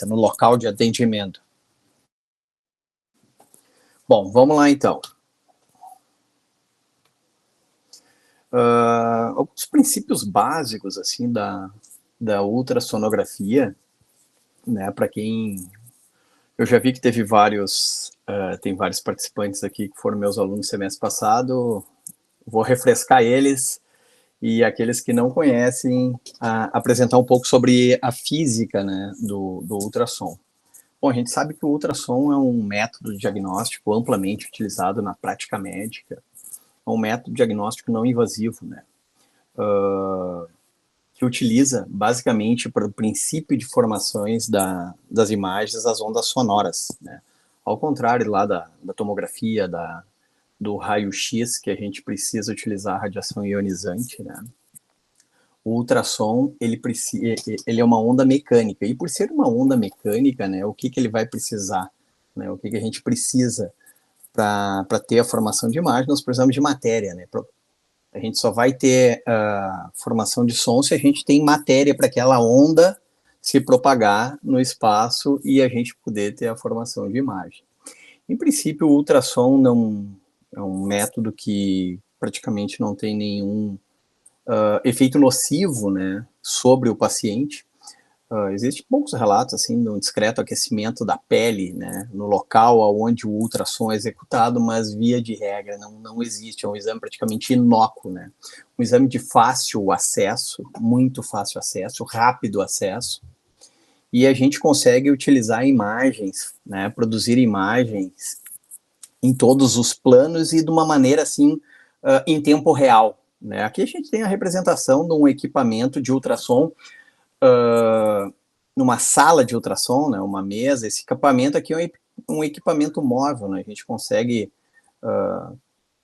contato, no local de atendimento. Bom, vamos lá então. Alguns princípios básicos assim da ultrassonografia, né? Para quem eu já vi que teve tem vários participantes aqui que foram meus alunos no semestre passado. Vou refrescar eles e aqueles que não conhecem, apresentar um pouco sobre a física, né, do ultrassom. Bom, a gente sabe que o ultrassom é um método diagnóstico amplamente utilizado na prática médica. É um método diagnóstico não invasivo, né, que utiliza basicamente para o princípio de formações das imagens as ondas sonoras, né. Ao contrário lá da tomografia, do raio-x, que a gente precisa utilizar a radiação ionizante, né? O ultrassom, ele é uma onda mecânica, e por ser uma onda mecânica, né, o que ele vai precisar, né, o que a gente precisa para ter a formação de imagem? Nós precisamos de matéria, né? A gente só vai ter formação de som se a gente tem matéria para aquela onda se propagar no espaço e a gente poder ter a formação de imagem. Em princípio, o ultrassom não é um método que praticamente não tem nenhum efeito nocivo, né, sobre o paciente. Existem poucos relatos assim de um discreto aquecimento da pele, né, no local onde o ultrassom é executado, mas via de regra não existe. É um exame praticamente inócuo, né, um exame de fácil acesso, muito fácil acesso, rápido acesso, e a gente consegue utilizar imagens, né, produzir imagens em todos os planos e de uma maneira assim em tempo real, né? Aqui a gente tem a representação de um equipamento de ultrassom numa sala de ultrassom, né, uma mesa. Esse equipamento aqui é um equipamento móvel, né? A gente consegue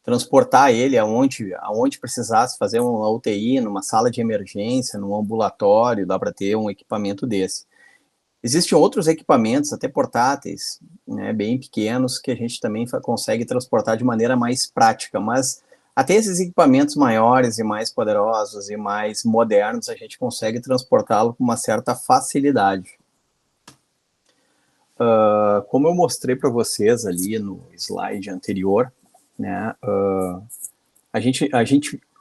transportar ele aonde precisasse fazer uma UTI, numa sala de emergência, num ambulatório, dá para ter um equipamento desse. Existem outros equipamentos, até portáteis, né, bem pequenos, que a gente também consegue transportar de maneira mais prática, mas até esses equipamentos maiores e mais poderosos e mais modernos, a gente consegue transportá-lo com uma certa facilidade. Como eu mostrei para vocês ali no slide anterior, né,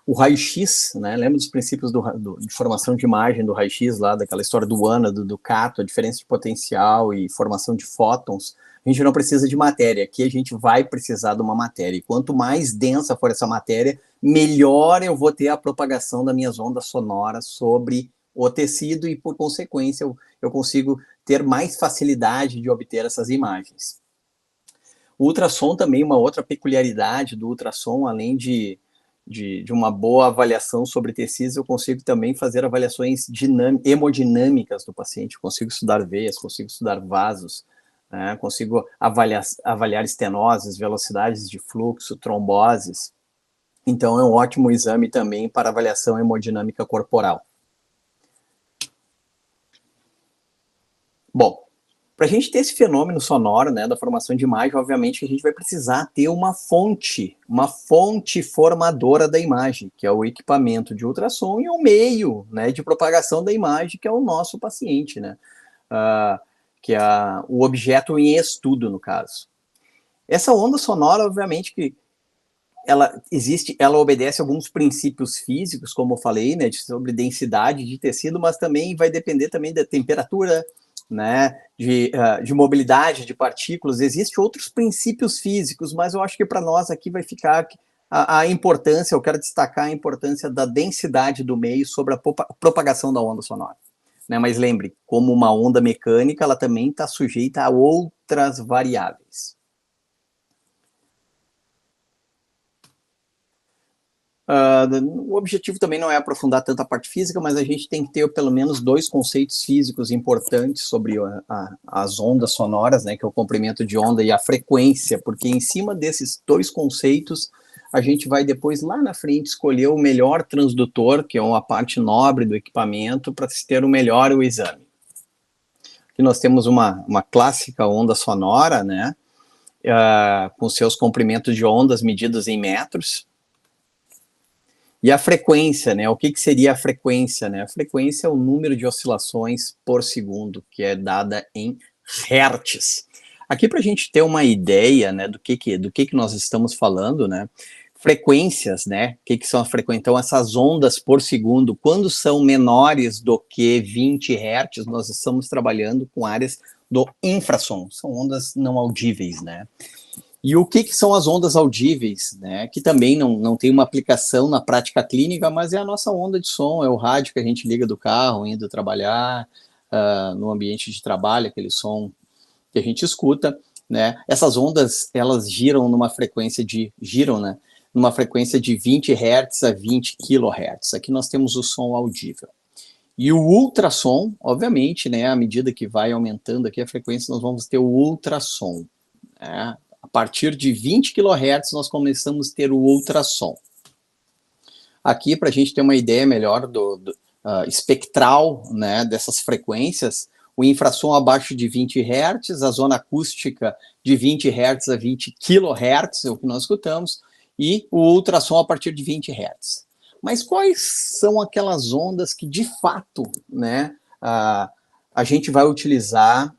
o raio-x, né, lembra dos princípios de formação de imagem do raio-x lá, daquela história do ANA, do Cato, a diferença de potencial e formação de fótons. A gente não precisa de matéria, aqui a gente vai precisar de uma matéria, e quanto mais densa for essa matéria, melhor eu vou ter a propagação das minhas ondas sonoras sobre o tecido, e por consequência eu consigo ter mais facilidade de obter essas imagens. O ultrassom também, uma outra peculiaridade do ultrassom, além de uma boa avaliação sobre tecidos, eu consigo também fazer avaliações hemodinâmicas do paciente. Eu consigo estudar veias, consigo estudar vasos, né? Consigo avaliar estenoses, velocidades de fluxo, tromboses. Então, é um ótimo exame também para avaliação hemodinâmica corporal. Bom, para a gente ter esse fenômeno sonoro, né, da formação de imagem, obviamente a gente vai precisar ter uma fonte formadora da imagem, que é o equipamento de ultrassom, e o meio, né, de propagação da imagem, que é o nosso paciente, né, que é o objeto em estudo, no caso. Essa onda sonora, obviamente, que ela obedece a alguns princípios físicos, como eu falei, né, sobre densidade de tecido, mas também vai depender também da temperatura, né, de mobilidade de partículas. Existem outros princípios físicos, mas eu acho que para nós aqui vai ficar a importância, eu quero destacar a importância da densidade do meio sobre a propagação da onda sonora. Né, mas lembre, como uma onda mecânica, ela também está sujeita a outras variáveis. O objetivo também não é aprofundar tanto a parte física, mas a gente tem que ter pelo menos dois conceitos físicos importantes sobre as ondas sonoras, né, que é o comprimento de onda e a frequência, porque em cima desses dois conceitos, a gente vai depois, lá na frente, escolher o melhor transdutor, que é uma parte nobre do equipamento, para se ter o exame. Aqui nós temos uma clássica onda sonora, né, com seus comprimentos de ondas medidos em metros. E a frequência, né? O que seria a frequência, né? A frequência é o número de oscilações por segundo, que é dada em hertz. Aqui para a gente ter uma ideia, né, do que nós estamos falando, né? Frequências, né? O que são as frequências? Então, essas ondas por segundo, quando são menores do que 20 Hz, nós estamos trabalhando com áreas do infrassom, são ondas não audíveis, né? E o que são as ondas audíveis, né? Que também não tem uma aplicação na prática clínica, mas é a nossa onda de som, é o rádio que a gente liga do carro, indo trabalhar, no ambiente de trabalho, aquele som que a gente escuta, né? Essas ondas, elas giram, né? Numa frequência de 20 Hz a 20 kHz. Aqui nós temos o som audível. E o ultrassom, obviamente, né? À medida que vai aumentando aqui a frequência, nós vamos ter o ultrassom, né? A partir de 20 kHz, nós começamos a ter o ultrassom. Aqui, para a gente ter uma ideia melhor do espectral, né, dessas frequências, o infrassom abaixo de 20 Hz, a zona acústica de 20 Hz a 20 kHz, é o que nós escutamos, e o ultrassom a partir de 20 Hz. Mas quais são aquelas ondas que, de fato, né, a gente vai utilizar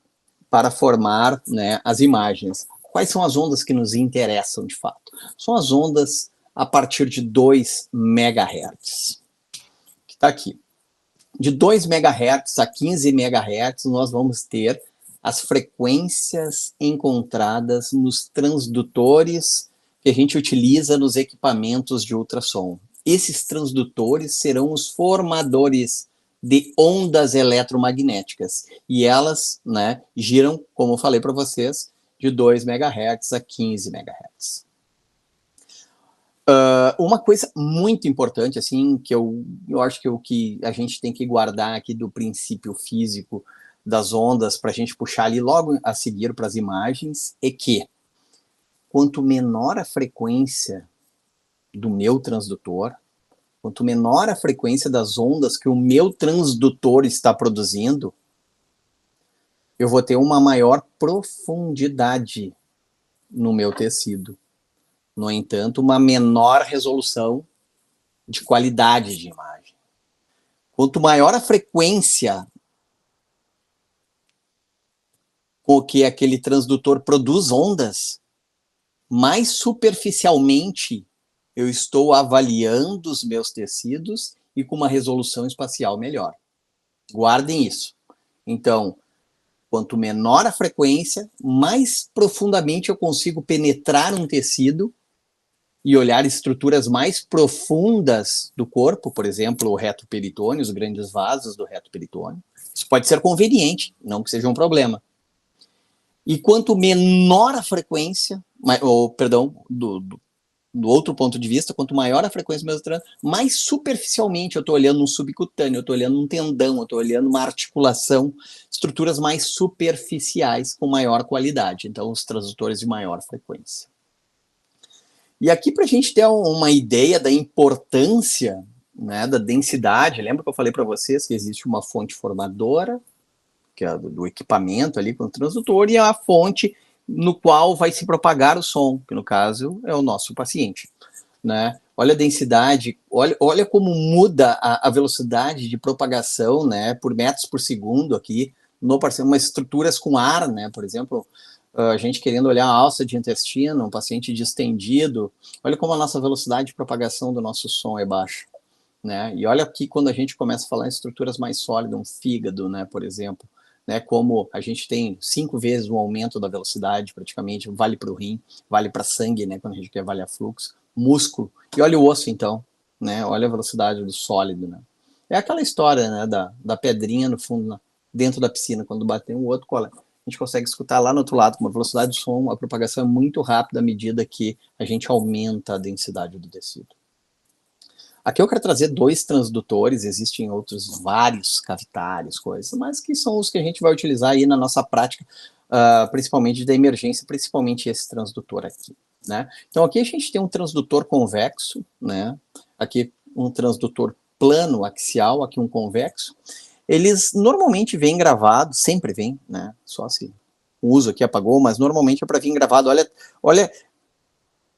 para formar, né, as imagens? Quais são as ondas que nos interessam, de fato? São as ondas a partir de 2 MHz, que está aqui. De 2 MHz a 15 MHz, nós vamos ter as frequências encontradas nos transdutores que a gente utiliza nos equipamentos de ultrassom. Esses transdutores serão os formadores de ondas eletromagnéticas. E elas, né, giram, como eu falei para vocês, de 2 MHz a 15 MHz. Uma coisa muito importante, assim, que eu acho que o que a gente tem que guardar aqui do princípio físico das ondas, para a gente puxar ali logo a seguir para as imagens, é que quanto menor a frequência do meu transdutor, quanto menor a frequência das ondas que o meu transdutor está produzindo, eu vou ter uma maior profundidade no meu tecido. No entanto, uma menor resolução de qualidade de imagem. Quanto maior a frequência com que aquele transdutor produz ondas, mais superficialmente eu estou avaliando os meus tecidos e com uma resolução espacial melhor. Guardem isso. Então, quanto menor a frequência, mais profundamente eu consigo penetrar um tecido e olhar estruturas mais profundas do corpo, por exemplo, o reto peritônio, os grandes vasos do reto peritônio. Isso pode ser conveniente, não que seja um problema. E quanto menor a frequência, do outro ponto de vista, quanto maior a frequência mesotrânsito, mais superficialmente eu estou olhando um subcutâneo, eu estou olhando um tendão, eu estou olhando uma articulação, estruturas mais superficiais com maior qualidade. Então, os transdutores de maior frequência. E aqui, para a gente ter uma ideia da importância, né, da densidade, lembra que eu falei para vocês que existe uma fonte formadora, que é do equipamento ali com o transdutor, e a fonte no qual vai se propagar o som, que no caso é o nosso paciente, né? Olha a densidade, olha como muda a velocidade de propagação, né, por metros por segundo aqui, umas estruturas com ar, né, por exemplo, a gente querendo olhar a alça de intestino, um paciente distendido, olha como a nossa velocidade de propagação do nosso som é baixa, né? E olha aqui quando a gente começa a falar em estruturas mais sólidas, um fígado, né, por exemplo, né, como a gente tem 5 vezes o aumento da velocidade, praticamente, vale para o rim, vale para sangue, né, quando a gente quer avaliar fluxo, músculo, e olha o osso, então, né, olha a velocidade do sólido, né. É aquela história, né, da pedrinha no fundo, dentro da piscina, quando bater um outro, a gente consegue escutar lá no outro lado, com uma velocidade de som, a propagação é muito rápida à medida que a gente aumenta a densidade do tecido. Aqui eu quero trazer 2 transdutores, existem outros vários cavitários, coisas, mas que são os que a gente vai utilizar aí na nossa prática, principalmente da emergência, principalmente esse transdutor aqui, né? Então aqui a gente tem um transdutor convexo, né? Aqui um transdutor plano axial, aqui um convexo. Eles normalmente vêm gravados, sempre vêm, né? Só se o uso aqui apagou, mas normalmente é para vir gravado. Olha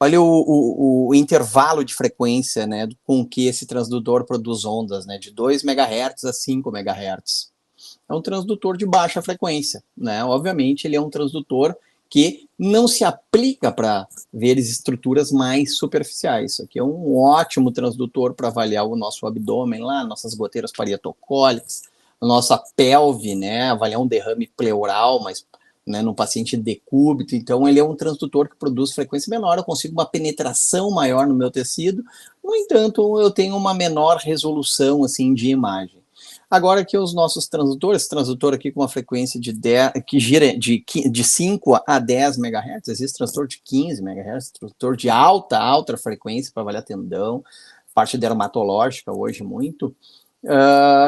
Olha o intervalo de frequência, né, com que esse transdutor produz ondas, né, de 2 MHz a 5 MHz. É um transdutor de baixa frequência, né? Obviamente, ele é um transdutor que não se aplica para ver estruturas mais superficiais. Isso aqui é um ótimo transdutor para avaliar o nosso abdômen lá, nossas goteiras parietocólicas, a nossa pelve, né? Avaliar um derrame pleural, mas né, no paciente decúbito. Então, ele é um transdutor que produz frequência menor, eu consigo uma penetração maior no meu tecido. No entanto, eu tenho uma menor resolução assim de imagem. Agora que os nossos transdutores, esse transdutor aqui com uma frequência de 10, que gira de 5 a 10 MHz, existe transdutor de 15 MHz, transdutor de alta frequência para avaliar tendão, parte dermatológica hoje muito,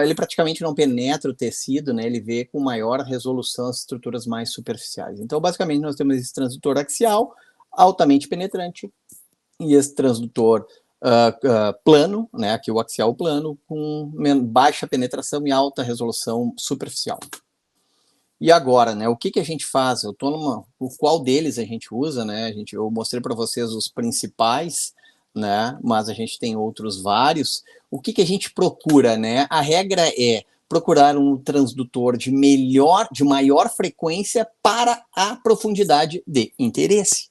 ele praticamente não penetra o tecido, né, ele vê com maior resolução as estruturas mais superficiais. Então, basicamente, nós temos esse transdutor axial, altamente penetrante, e esse transdutor plano, né, aqui o axial plano, com baixa penetração e alta resolução superficial. E agora, né, o que a gente faz? Qual deles a gente usa, né? Eu mostrei para vocês os principais, né? Mas a gente tem outros vários. O que a gente procura, né? A regra é procurar um transdutor de maior frequência para a profundidade de interesse.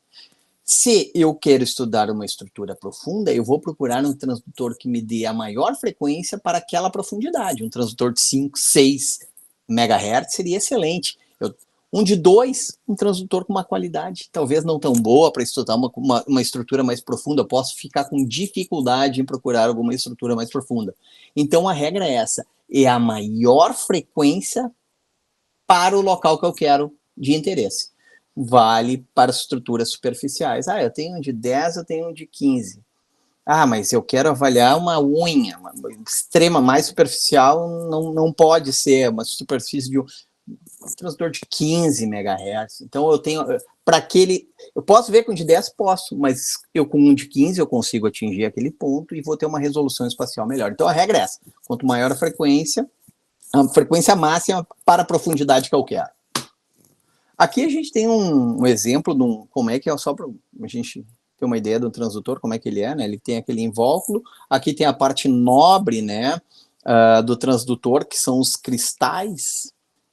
Se eu quero estudar uma estrutura profunda, eu vou procurar um transdutor que me dê a maior frequência para aquela profundidade. Um transdutor de 5, 6 MHz seria excelente. Um de 2, um transdutor com uma qualidade talvez não tão boa para estudar uma estrutura mais profunda. Eu posso ficar com dificuldade em procurar alguma estrutura mais profunda. Então, a regra é essa. É a maior frequência para o local que eu quero de interesse. Vale para estruturas superficiais. Eu tenho um de 10, eu tenho um de 15. Mas eu quero avaliar uma unha, uma extrema, mais superficial, não pode ser uma superfície de um transdutor de 15 MHz. Então, eu tenho, para aquele, eu posso ver com um de 10, posso, mas eu com um de 15 eu consigo atingir aquele ponto e vou ter uma resolução espacial melhor. Então, a regra é essa. Quanto maior a frequência máxima para a profundidade que eu quero. Aqui a gente tem um exemplo de como é que é, só para a gente ter uma ideia do transdutor, como é que ele é, né? Ele tem aquele invólucro, aqui tem a parte nobre, né, do transdutor, que são os cristais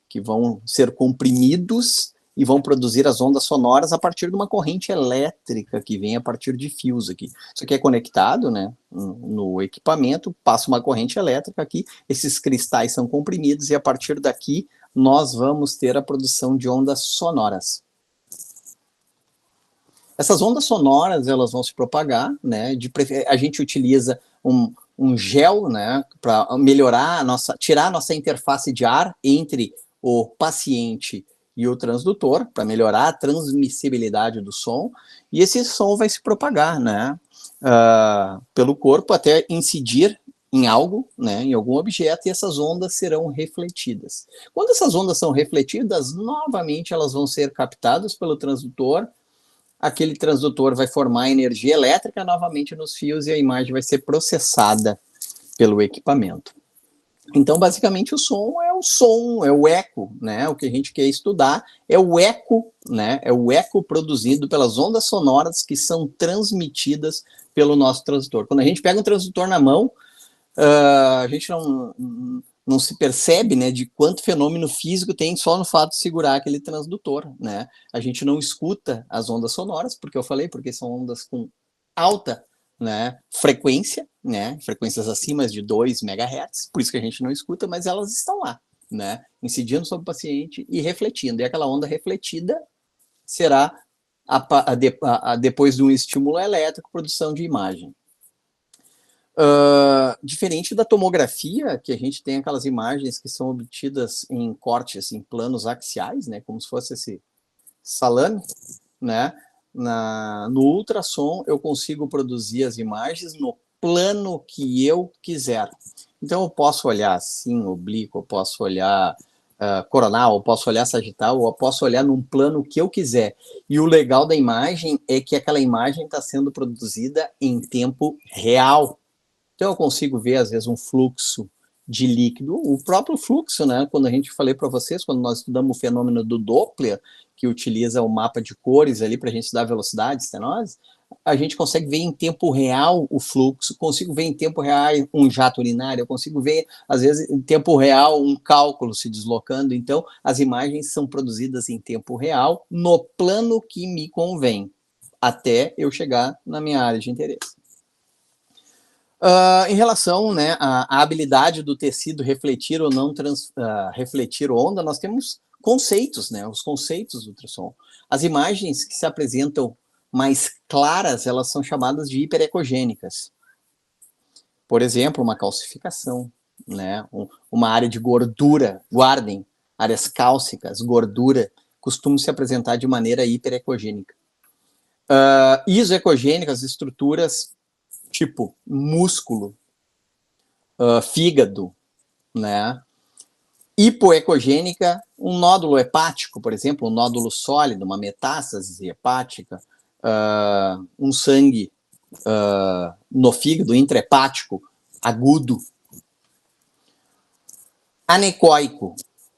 que vão ser comprimidos e vão produzir as ondas sonoras a partir de uma corrente elétrica que vem a partir de fios aqui. Isso aqui é conectado, né, no equipamento, passa uma corrente elétrica aqui, esses cristais são comprimidos e a partir daqui nós vamos ter a produção de ondas sonoras. Essas ondas sonoras, elas vão se propagar, né? A gente utiliza um gel, né, para melhorar tirar a nossa interface de ar entre o paciente e o transdutor, para melhorar a transmissibilidade do som, e esse som vai se propagar, né, pelo corpo até incidir em algo, né, em algum objeto, e essas ondas serão refletidas. Quando essas ondas são refletidas, novamente elas vão ser captadas pelo transdutor, aquele transdutor vai formar energia elétrica novamente nos fios e a imagem vai ser processada pelo equipamento. Então, basicamente, o som, é o eco, né? O que a gente quer estudar é o eco, né? É o eco produzido pelas ondas sonoras que são transmitidas pelo nosso transdutor. Quando a gente pega um transdutor na mão, a gente não se percebe, né, de quanto fenômeno físico tem só no fato de segurar aquele transdutor, né? A gente não escuta as ondas sonoras, porque são ondas com alta, né, frequência, né, frequências acima de 2 MHz, por isso que a gente não escuta, mas elas estão lá, né, incidindo sobre o paciente e refletindo, e aquela onda refletida será, depois de um estímulo elétrico, produção de imagem. Diferente da tomografia, que a gente tem aquelas imagens que são obtidas em cortes, em planos axiais, né, como se fosse esse salame, né, no ultrassom eu consigo produzir as imagens no plano que eu quiser. Então eu posso olhar assim, oblíquo, eu posso olhar coronal, eu posso olhar sagital, eu posso olhar num plano que eu quiser. E o legal da imagem é que aquela imagem está sendo produzida em tempo real. Então, eu consigo ver, às vezes, um fluxo de líquido, o próprio fluxo, né? Quando a gente falei para vocês, quando nós estudamos o fenômeno do Doppler, que utiliza o mapa de cores ali para a gente estudar velocidade, estenose, a gente consegue ver em tempo real o fluxo, consigo ver em tempo real um jato urinário, eu consigo ver, às vezes, em tempo real um cálculo se deslocando. Então, as imagens são produzidas em tempo real no plano que me convém, até eu chegar na minha área de interesse. Em relação, né, à habilidade do tecido refletir ou não refletir onda, nós temos conceitos, né, os conceitos do ultrassom. As imagens que se apresentam mais claras, elas são chamadas de hiperecogênicas. Por exemplo, uma calcificação, né, uma área de gordura, guardem, áreas cálcicas, gordura, costumam se apresentar de maneira hiperecogênica. Isoecogênicas, estruturas tipo músculo, fígado, né? Hipoecogênica, um nódulo hepático, por exemplo, um nódulo sólido, uma metástase hepática, um sangue no fígado, intrahepático, agudo. Anecoico,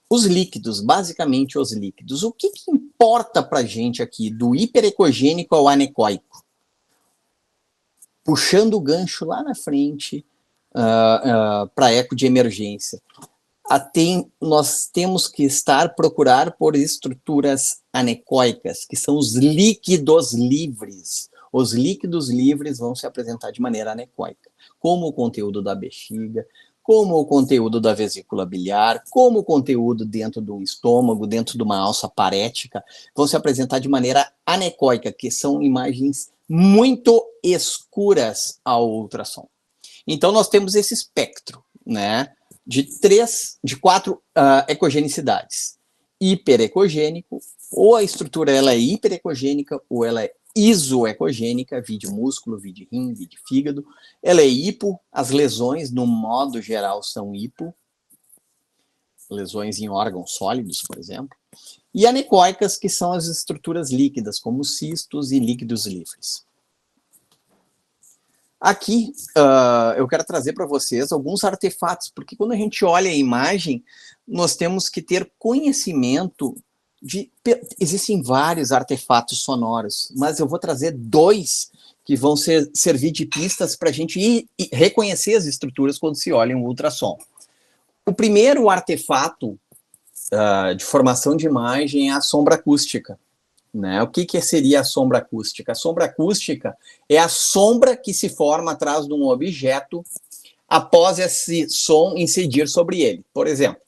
os líquidos, basicamente os líquidos. O que importa para a gente aqui, do hiperecogênico ao anecoico? Puxando o gancho lá na frente para eco de emergência. Nós temos que procurar por estruturas anecoicas, que são os líquidos livres. Os líquidos livres vão se apresentar de maneira anecoica, como o conteúdo da bexiga, como o conteúdo da vesícula biliar, como o conteúdo dentro do estômago, dentro de uma alça parética, vão se apresentar de maneira anecoica, que são imagens muito escuras ao ultrassom. Então, nós temos esse espectro, né, de 4 ecogenicidades. Hiperecogênico, ou a estrutura ela é hiperecogênica, ou ela é isoecogênica, vide músculo, vide rim, vide fígado. Ela é hipo, as lesões, no modo geral, são hipo, lesões em órgãos sólidos, por exemplo. E anecoicas, que são as estruturas líquidas, como cistos e líquidos livres. Aqui, eu quero trazer para vocês alguns artefatos, porque quando a gente olha a imagem, nós temos que ter conhecimento existem vários artefatos sonoros, mas eu vou trazer 2 que vão servir de pistas para a gente reconhecer as estruturas quando se olha um ultrassom. O primeiro artefato de formação de imagem é a sombra acústica. Né? O que seria a sombra acústica? A sombra acústica é a sombra que se forma atrás de um objeto após esse som incidir sobre ele. Por exemplo,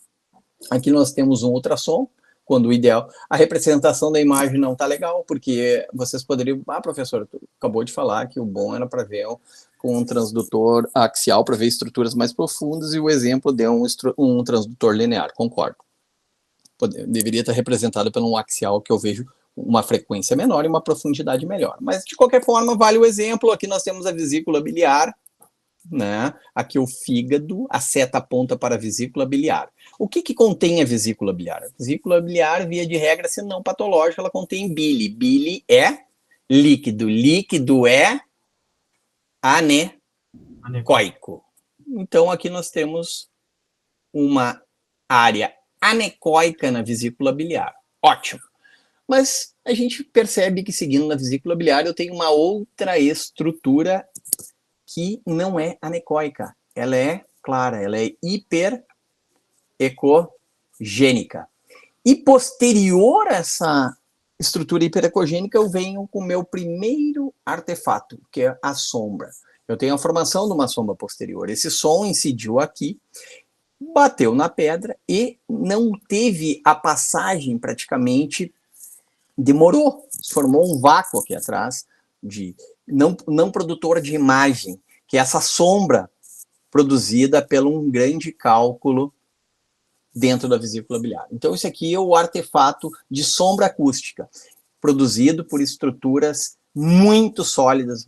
aqui nós temos um ultrassom, quando o ideal, a representação da imagem não está legal, porque vocês poderiam, professor, tu acabou de falar que o bom era para ver com um transdutor axial, para ver estruturas mais profundas, e o exemplo deu um transdutor linear, concordo. Deveria estar representado pelo um axial, que eu vejo uma frequência menor e uma profundidade melhor. Mas, de qualquer forma, vale o exemplo. Aqui nós temos a vesícula biliar, né? Aqui o fígado, a seta aponta para a vesícula biliar. O que contém a vesícula biliar? A vesícula biliar, via de regra, se não patológica, ela contém bile. Bile é líquido. Líquido é anecoico. Então, aqui nós temos uma área anecoica na vesícula biliar. Ótimo. Mas a gente percebe que, seguindo na vesícula biliar, eu tenho uma outra estrutura que não é anecoica. Ela é clara, ela é hiperecogênica. E posterior a essa estrutura hiperecogênica, eu venho com o meu primeiro artefato, que é a sombra. Eu tenho a formação de uma sombra posterior. Esse som incidiu aqui, bateu na pedra e não teve a passagem praticamente, demorou, se formou um vácuo aqui atrás, não produtora de imagem, que é essa sombra produzida pelo um grande cálculo dentro da vesícula biliar. Então, esse aqui é o artefato de sombra acústica, produzido por estruturas muito sólidas.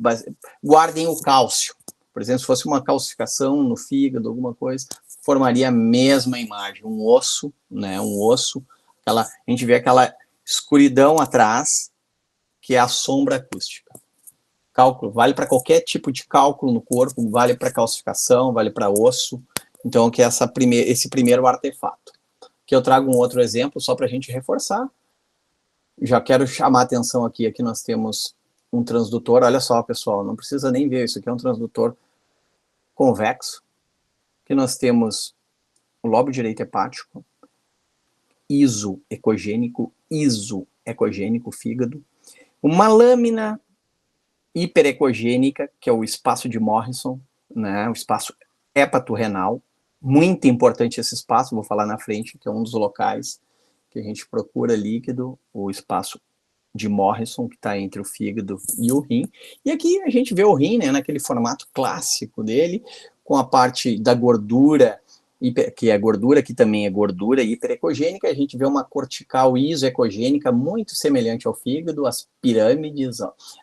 Guardem o cálcio. Por exemplo, se fosse uma calcificação no fígado, alguma coisa, formaria a mesma imagem, um osso, né? Um osso, a gente vê aquela escuridão atrás, que é a sombra acústica. Cálculo, vale para qualquer tipo de cálculo no corpo, vale para calcificação, vale para osso. Então, que é esse primeiro artefato. Que eu trago um outro exemplo, só para a gente reforçar. Já quero chamar a atenção aqui nós temos um transdutor, olha só, pessoal, não precisa nem ver, isso aqui é um transdutor convexo, que nós temos o lobo direito hepático, isoecogênico, fígado, uma lâmina hiperecogênica, que é o espaço de Morrison, né, o espaço hepatorrenal, muito importante esse espaço, vou falar na frente, que é um dos locais que a gente procura líquido, o espaço de Morrison, que está entre o fígado e o rim. E aqui a gente vê o rim, né, naquele formato clássico dele, com a parte da gordura, que é gordura, que também é gordura hiperecogênica. A gente vê uma cortical isoecogênica muito semelhante ao fígado, as pirâmides,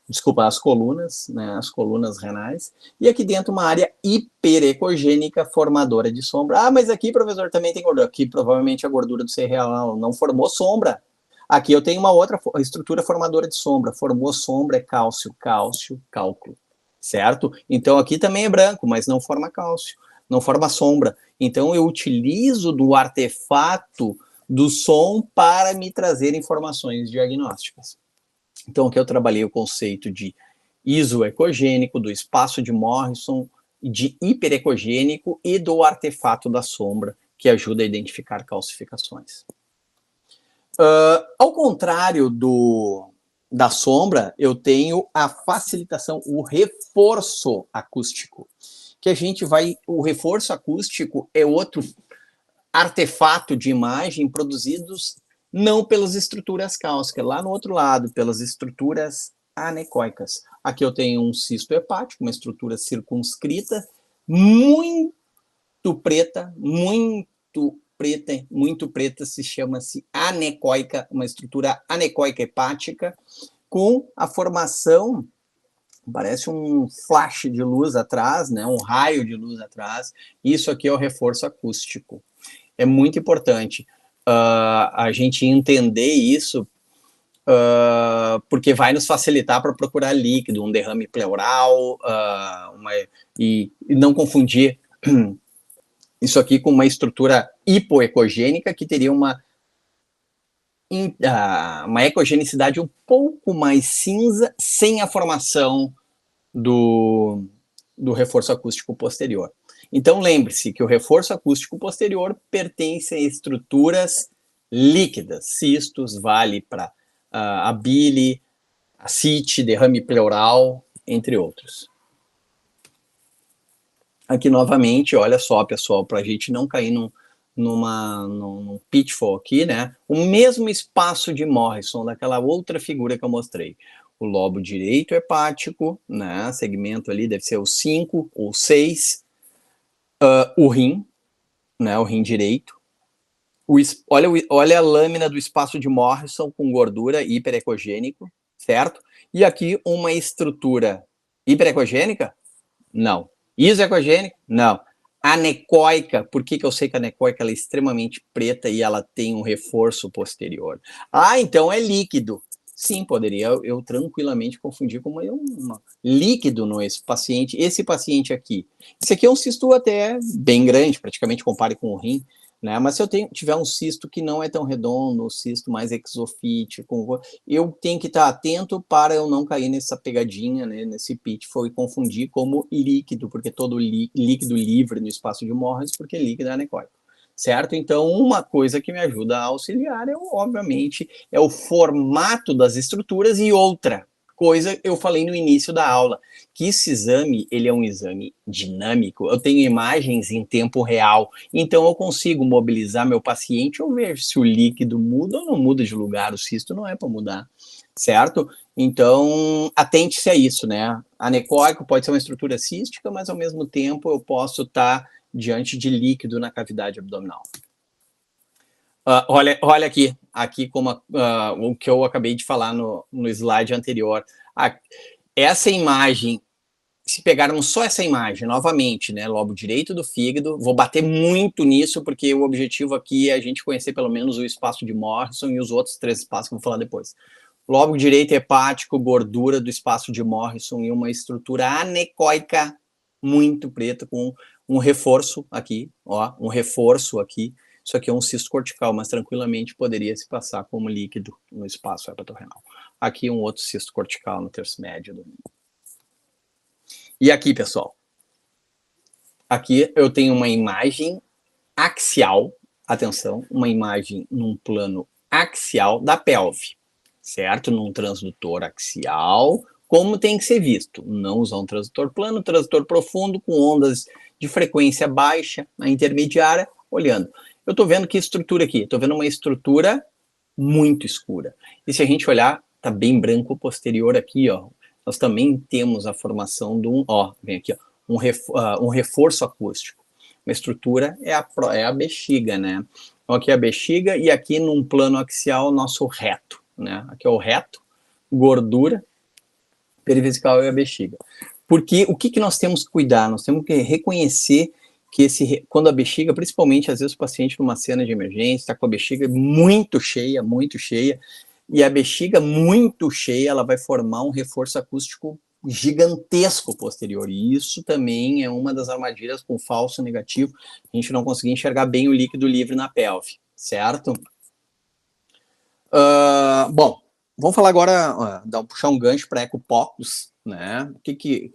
desculpa, as colunas, né, as colunas renais. E aqui dentro uma área hiperecogênica formadora de sombra. Ah, mas aqui, professor, também tem gordura. Aqui provavelmente a gordura do cereal não formou sombra. Aqui eu tenho uma outra estrutura formadora de sombra. Formou sombra é cálcio, cálculo, certo? Então aqui também é branco, mas não forma cálcio, não forma sombra. Então eu utilizo do artefato do som para me trazer informações diagnósticas. Então aqui eu trabalhei o conceito de isoecogênico, do espaço de Morrison, de hiperecogênico e do artefato da sombra, que ajuda a identificar calcificações. Ao contrário da sombra, eu tenho a facilitação, o reforço acústico, que a gente vai... O reforço acústico é outro artefato de imagem produzidos não pelas estruturas cálcicas, lá no outro lado, pelas estruturas anecoicas. Aqui eu tenho um cisto hepático, uma estrutura circunscrita, muito preta, se chama-se anecoica, uma estrutura anecoica hepática, com a formação, parece um flash de luz atrás, né, um raio de luz atrás. Isso aqui é o reforço acústico. É muito importante a gente entender isso, porque vai nos facilitar para procurar líquido, um derrame pleural, e não confundir isso aqui com uma estrutura hipoecogênica, que teria uma ecogenicidade um pouco mais cinza, sem a formação do reforço acústico posterior. Então, lembre-se que o reforço acústico posterior pertence a estruturas líquidas, cistos, vale para a bile, ascite, derrame pleural, entre outros. Aqui, novamente, olha só, pessoal, para a gente não cair num pitfall aqui, né? O mesmo espaço de Morrison, daquela outra figura que eu mostrei. O lobo direito hepático, né? Segmento ali deve ser o 5 ou 6. O rim, né? O rim direito. Olha a lâmina do espaço de Morrison com gordura hiperecogênico, certo? E aqui uma estrutura hiperecogênica? Não. Isoecogênica? Não. Anecoica, por que eu sei que a anecoica ela é extremamente preta e ela tem um reforço posterior? Ah, então é líquido. Sim, poderia eu tranquilamente confundir como um líquido nesse paciente. Esse paciente aqui. Esse aqui é um cisto até bem grande, praticamente compare com o rim, né? Mas se eu tiver um cisto que não é tão redondo, um cisto mais exofítico, eu tenho que estar atento para eu não cair nessa pegadinha, né, nesse pitfall e confundir como líquido, porque todo líquido livre no espaço de Morrison, porque líquido é anecoico, certo? Então, uma coisa que me ajuda a auxiliar obviamente, é o formato das estruturas, e outra coisa eu falei no início da aula, que esse exame, ele é um exame dinâmico, eu tenho imagens em tempo real, então eu consigo mobilizar meu paciente ou ver se o líquido muda ou não muda de lugar, o cisto não é para mudar, certo? Então, atente-se a isso, né? Anecoico pode ser uma estrutura cística, mas ao mesmo tempo eu posso estar diante de líquido na cavidade abdominal. Olha aqui como o que eu acabei de falar no slide anterior. Essa imagem, se pegarmos só essa imagem, novamente, né, lobo direito do fígado, vou bater muito nisso, porque o objetivo aqui é a gente conhecer pelo menos o espaço de Morrison e os outros 3 espaços que eu vou falar depois. Lobo direito hepático, gordura do espaço de Morrison e uma estrutura anecoica muito preta, com um reforço aqui, ó, um reforço aqui. Isso aqui é um cisto cortical, mas tranquilamente poderia se passar como líquido no espaço hepatorenal. Aqui um outro cisto cortical no terço médio do rim. E aqui, pessoal, aqui eu tenho uma imagem axial, atenção, uma imagem num plano axial da pelve, certo? Num transdutor axial, como tem que ser visto. Não usar um transdutor plano, transdutor profundo, com ondas de frequência baixa, na intermediária, olhando. Eu estou vendo que estrutura aqui? Estou vendo uma estrutura muito escura. E se a gente olhar, tá bem branco o posterior aqui, ó. Nós também temos a formação de vem aqui, ó, um reforço acústico. Uma estrutura é a bexiga, né? Então aqui é a bexiga e aqui num plano axial nosso reto, né? Aqui é o reto, gordura, perivesical e a bexiga. Porque o que nós temos que cuidar? Nós temos que reconhecer que quando a bexiga, principalmente às vezes o paciente numa cena de emergência está com a bexiga muito cheia, e a bexiga muito cheia, ela vai formar um reforço acústico gigantesco posterior, e isso também é uma das armadilhas com falso negativo, a gente não conseguir enxergar bem o líquido livre na pelve, certo? Bom, vamos falar agora, puxar um gancho para ecopocus, né? O que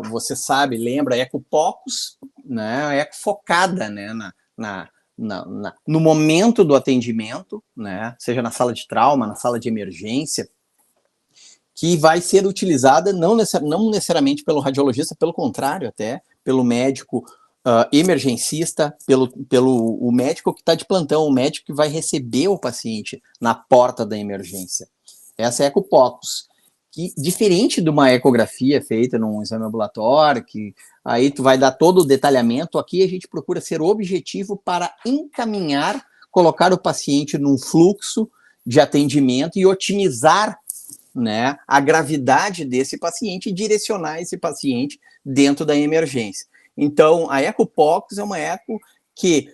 você sabe, lembra, ecopocus, né? Eco focada, né? No momento do atendimento, né? Seja na sala de trauma, na sala de emergência, que vai ser utilizada não necessariamente pelo radiologista, pelo contrário, até pelo médico emergencista, pelo o médico que está de plantão, o médico que vai receber o paciente na porta da emergência. Essa é a ecopocus, que diferente de uma ecografia feita num exame ambulatório, que aí tu vai dar todo o detalhamento, aqui a gente procura ser objetivo para encaminhar, colocar o paciente num fluxo de atendimento e otimizar, né, a gravidade desse paciente e direcionar esse paciente dentro da emergência. Então, a ecopocus é uma eco que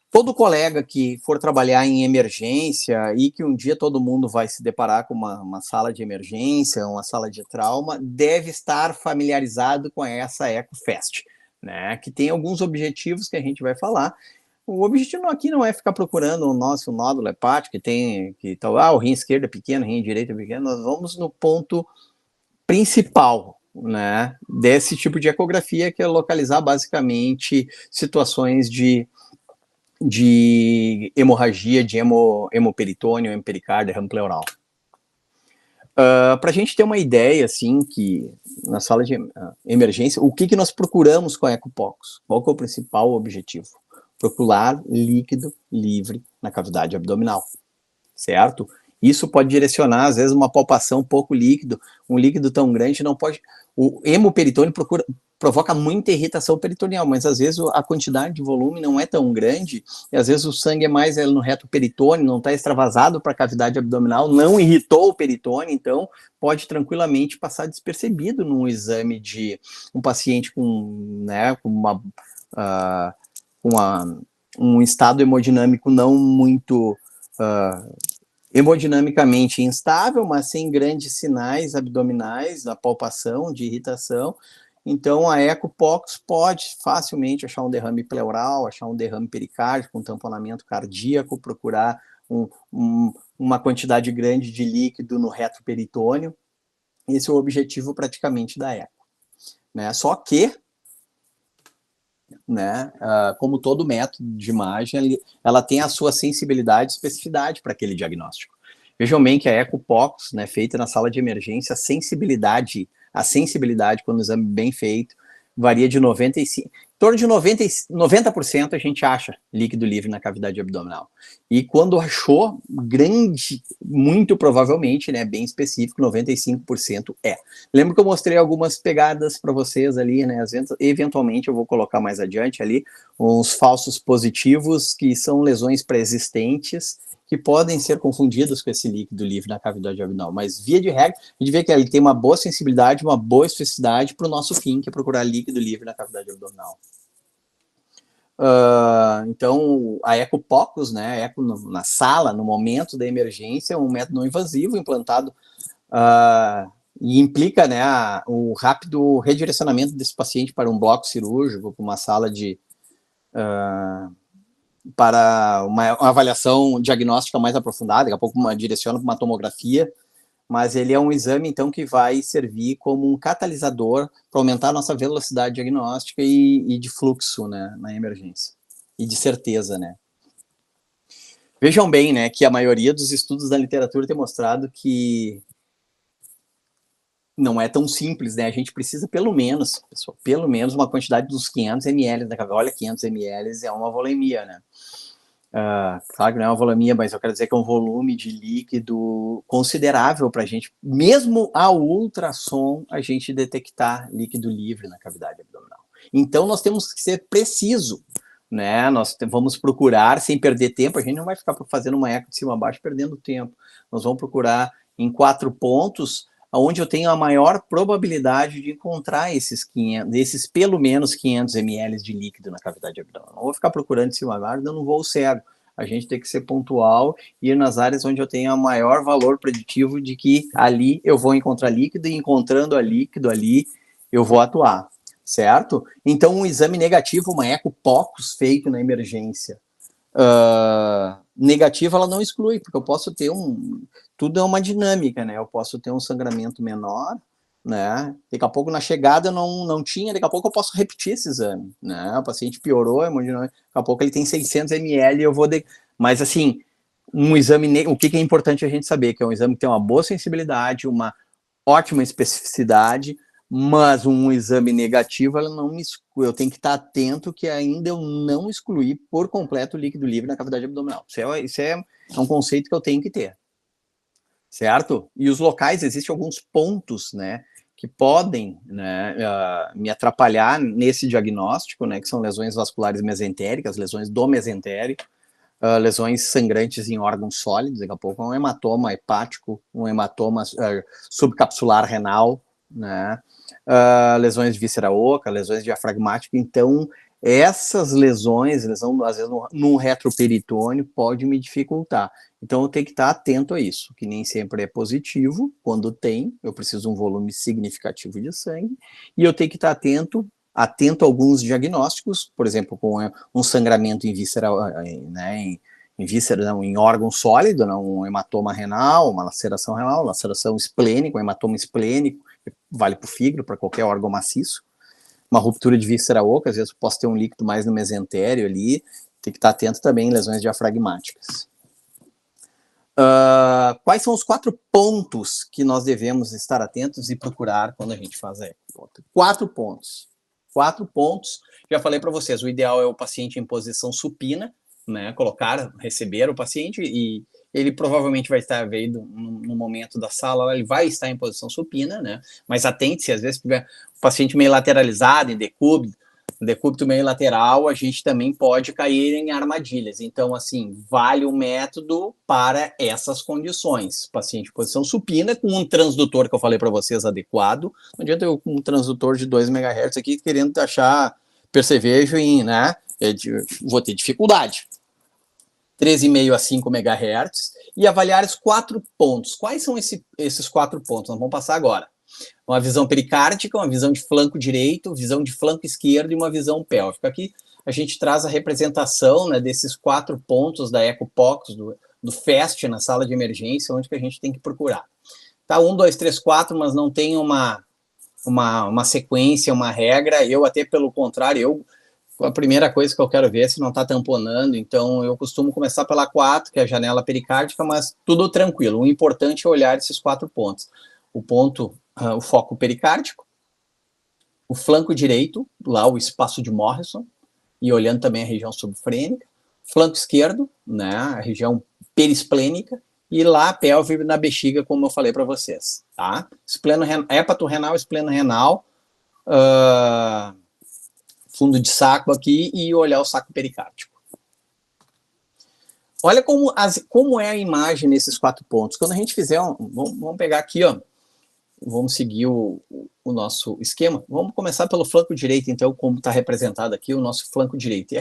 todo colega que for trabalhar em emergência e que um dia todo mundo vai se deparar com uma sala de emergência, uma sala de trauma, deve estar familiarizado com essa EcoFast, né, que tem alguns objetivos que a gente vai falar. O objetivo aqui não é ficar procurando o nosso nódulo hepático, o rim esquerdo é pequeno, o rim direito é pequeno, nós vamos no ponto principal, né, desse tipo de ecografia, que é localizar basicamente situações de hemorragia, de hemoperitônio, hempericárdio, derrame pleural. Para a gente ter uma ideia, assim, que na sala de emergência, o que nós procuramos com a ecopocus? Qual que é o principal objetivo? Procurar líquido livre na cavidade abdominal, certo? Isso pode direcionar, às vezes, uma palpação pouco líquido, um líquido tão grande não pode... O hemoperitônio provoca muita irritação peritoneal, mas às vezes a quantidade de volume não é tão grande, e às vezes o sangue é mais no reto peritônio, não está extravasado para a cavidade abdominal, não irritou o peritônio, então pode tranquilamente passar despercebido num exame de um paciente com, né, um estado hemodinâmico não muito hemodinamicamente instável, mas sem grandes sinais abdominais, da palpação, de irritação. Então, a ecopocus pode facilmente achar um derrame pleural, achar um derrame pericárdico, um tamponamento cardíaco, procurar uma quantidade grande de líquido no reto peritônio. Esse é o objetivo praticamente da eco, né? Só que, né, como todo método de imagem, ela tem a sua sensibilidade e especificidade para aquele diagnóstico. Vejam bem que a ecopocus, né, feita na sala de emergência, a sensibilidade, quando o exame bem feito, varia de 95%, em torno de 90% a gente acha líquido livre na cavidade abdominal. E quando achou, muito provavelmente, né, bem específico, 95% é. Lembra que eu mostrei algumas pegadas para vocês ali, né, eventualmente eu vou colocar mais adiante ali, uns falsos positivos, que são lesões pré-existentes, que podem ser confundidos com esse líquido livre na cavidade abdominal, mas via de regra, a gente vê que ele tem uma boa sensibilidade, uma boa especificidade para o nosso fim, que é procurar líquido livre na cavidade abdominal. Então, a ecopocus, né, eco na sala, no momento da emergência, é um método não invasivo implantado e implica, né, o rápido redirecionamento desse paciente para um bloco cirúrgico, para uma sala de para uma avaliação diagnóstica mais aprofundada, daqui a pouco direciona para uma tomografia, mas ele é um exame, então, que vai servir como um catalisador para aumentar a nossa velocidade diagnóstica e de fluxo, né, na emergência, e de certeza, né. Vejam bem, né, que a maioria dos estudos da literatura tem mostrado que não é tão simples, né, a gente precisa pelo menos, pessoal, pelo menos uma quantidade dos 500 ml, né, olha, 500 ml é uma volemia, né. Claro que não é uma volemia, mas eu quero dizer que é um volume de líquido considerável para a gente, mesmo ao ultrassom, a gente detectar líquido livre na cavidade abdominal. Então, nós temos que ser preciso, né? Nós vamos procurar, sem perder tempo, a gente não vai ficar fazendo uma eco de cima a baixo perdendo tempo. Nós vamos procurar em 4 pontos, onde eu tenho a maior probabilidade de encontrar esses pelo menos 500 ml de líquido na cavidade abdominal. Não vou ficar procurando de cima a baixo, dando um voo cego. A gente tem que ser pontual e ir nas áreas onde eu tenho o maior valor preditivo de que ali eu vou encontrar líquido e encontrando a líquido ali eu vou atuar, certo? Então, um exame negativo, uma eco POCUS feito na emergência, negativa, ela não exclui, porque eu posso ter tudo é uma dinâmica, né? Eu posso ter um sangramento menor, né? Daqui a pouco na chegada eu não tinha, daqui a pouco eu posso repetir esse exame, né? O paciente piorou, daqui a pouco ele tem 600 ml, eu vou mas assim, um exame, o que é importante a gente saber, que é um exame que tem uma boa sensibilidade, uma ótima especificidade, mas um exame negativo, eu tenho que estar atento que ainda eu não excluí por completo o líquido livre na cavidade abdominal. Isso é um conceito que eu tenho que ter, certo? E os locais, existem alguns pontos, né, que podem, né, me atrapalhar nesse diagnóstico, né, que são lesões vasculares mesentéricas, lesões do mesentério, lesões sangrantes em órgãos sólidos, daqui a pouco um hematoma hepático, um hematoma subcapsular renal, né? Lesões de víscera oca, lesões diafragmáticas. Então, essas lesões, às vezes no retroperitônio, pode me dificultar. Então, eu tenho que estar atento a isso, que nem sempre é positivo. Quando tem, eu preciso de um volume significativo de sangue, e eu tenho que estar atento a alguns diagnósticos, por exemplo, com um sangramento em víscera, né, em víscera, não, em órgão sólido, não, um hematoma renal, uma laceração esplênica, um hematoma esplênico, vale para o fígado, para qualquer órgão maciço, uma ruptura de víscera oca, às vezes eu posso ter um líquido mais no mesentério ali, tem que estar atento também em lesões diafragmáticas. Quais são os 4 pontos que nós devemos estar atentos e procurar quando a gente faz a eco? 4 pontos. 4 pontos, já falei para vocês, o ideal é o paciente em posição supina, né, receber o paciente, e ele provavelmente vai estar vendo no momento da sala, ele vai estar em posição supina, né, mas atente-se, às vezes, o paciente meio lateralizado, em decúbito meio lateral, a gente também pode cair em armadilhas. Então, assim, vale o método para essas condições. Paciente em posição supina, com um transdutor que eu falei para vocês adequado. Não adianta eu com um transdutor de 2 MHz aqui querendo achar percevejo em, né? Vou ter dificuldade. 3,5 a 5 MHz. E avaliar os 4 pontos. Quais são esses 4 pontos? Nós vamos passar agora. Uma visão pericárdica, uma visão de flanco direito, visão de flanco esquerdo e uma visão pélvica. Aqui a gente traz a representação, né, desses 4 pontos da EcoPOCUS, do FAST na sala de emergência, onde que a gente tem que procurar. Tá, 1, 2, 3, 4, mas não tem uma sequência, uma regra. Eu até, pelo contrário, a primeira coisa que eu quero ver é se não está tamponando, então eu costumo começar pela 4, que é a janela pericárdica, mas tudo tranquilo. O importante é olhar esses 4 pontos. O foco pericárdico, o flanco direito, lá o espaço de Morrison, e olhando também a região subfrênica, flanco esquerdo, né, a região perisplênica, e lá a pelve na bexiga, como eu falei para vocês, tá? Hépato renal, espleno renal, fundo de saco aqui, e olhar o saco pericárdico. Olha como é a imagem nesses 4 pontos. Quando a gente fizer, vamos pegar aqui, ó, vamos seguir o nosso esquema. Vamos começar pelo flanco direito, então, como está representado aqui o nosso flanco direito.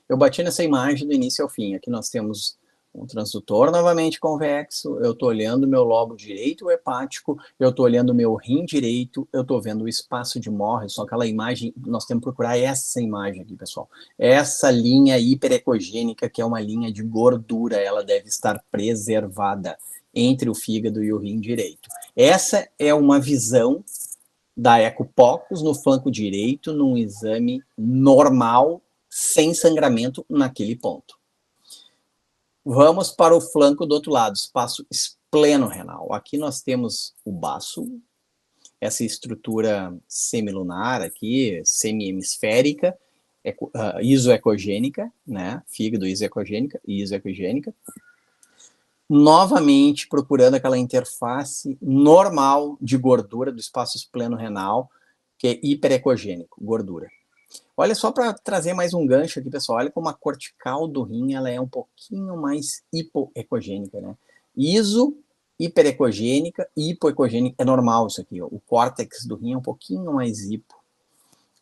Eu bati nessa imagem do início ao fim. Aqui nós temos um transdutor novamente convexo, eu estou olhando o meu lobo direito hepático, eu estou olhando o meu rim direito, eu estou vendo o espaço de Morrison, aquela imagem, nós temos que procurar essa imagem aqui, pessoal. Essa linha hiperecogênica, que é uma linha de gordura, ela deve estar preservada entre o fígado e o rim direito. Essa é uma visão da ecopocus no flanco direito, num exame normal, sem sangramento naquele ponto. Vamos para o flanco do outro lado, espaço espleno-renal. Aqui nós temos o baço, essa estrutura semilunar aqui, semi-hemisférica, isoecogênica, né? Fígado isoecogênica e isoecogênica. Novamente procurando aquela interface normal de gordura do espaço espleno-renal, que é hiperecogênico, gordura. Olha só para trazer mais um gancho aqui, pessoal. Olha como a cortical do rim ela é um pouquinho mais hipoecogênica, né? Iso, hiperecogênica e hipoecogênica. É normal isso aqui, ó. O córtex do rim é um pouquinho mais hipo,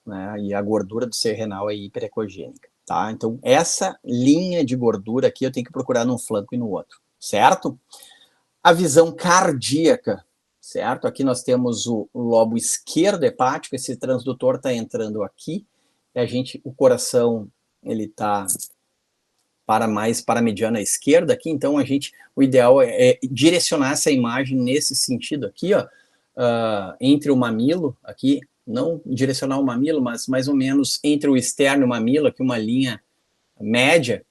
né? E a gordura do seio renal é hiperecogênica, tá? Então, essa linha de gordura aqui eu tenho que procurar num flanco e no outro, certo? A visão cardíaca, certo? Aqui nós temos o lobo esquerdo hepático, esse transdutor está entrando aqui, o coração, ele está mais para a mediana esquerda aqui, então o ideal é direcionar essa imagem nesse sentido aqui, ó, entre o mamilo aqui, não direcionar o mamilo, mas mais ou menos entre o externo e o mamilo, aqui uma linha média,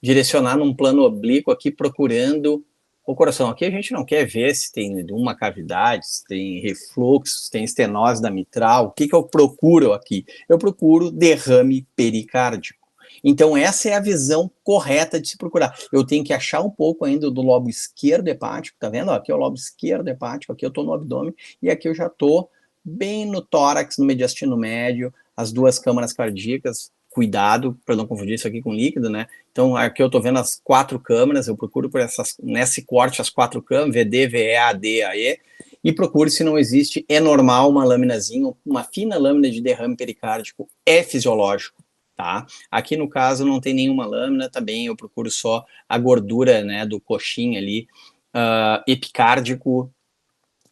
direcionar num plano oblíquo aqui, procurando o coração. Aqui a gente não quer ver se tem uma cavidade, se tem refluxo, se tem estenose da mitral. O que eu procuro aqui? Eu procuro derrame pericárdico. Então, essa é a visão correta de se procurar. Eu tenho que achar um pouco ainda do lobo esquerdo hepático, tá vendo? Aqui é o lobo esquerdo hepático, aqui eu estou no abdômen, e aqui eu já estou bem no tórax, no mediastino médio, as duas câmaras cardíacas. Cuidado para não confundir isso aqui com líquido, né? Então, aqui eu estou vendo as 4 câmaras, eu procuro por nesse corte as 4 câmaras, VD, VE, AD, AE, e procuro se não existe, é normal uma laminazinha, uma fina lâmina de derrame pericárdico, é fisiológico, tá? Aqui no caso não tem nenhuma lâmina, tá bem, eu procuro só a gordura, né, do coxim ali, epicárdico,